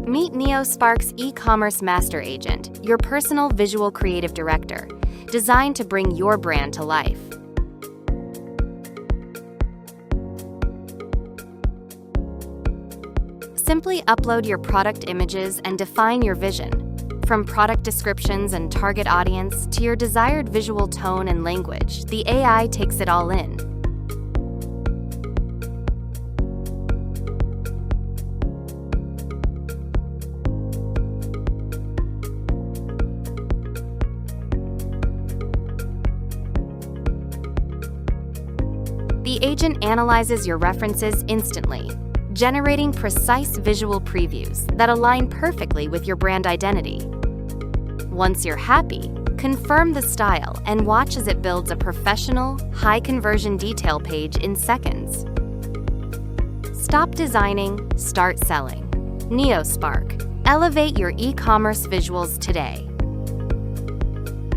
Meet NeoSpark's e-commerce master agent, your personal visual creative director, designed to bring your brand to life. Simply upload your product images and define your vision, from product descriptions and target audience to your desired visual tone and language. The AI takes it all in. The agent analyzes your references instantly, generating precise visual previews that align perfectly with your brand identity. Once you're happy, confirm the style and watch as it builds a professional, high-conversion detail page in seconds. Stop designing, start selling. NeoSpark. Elevate your e-commerce visuals today.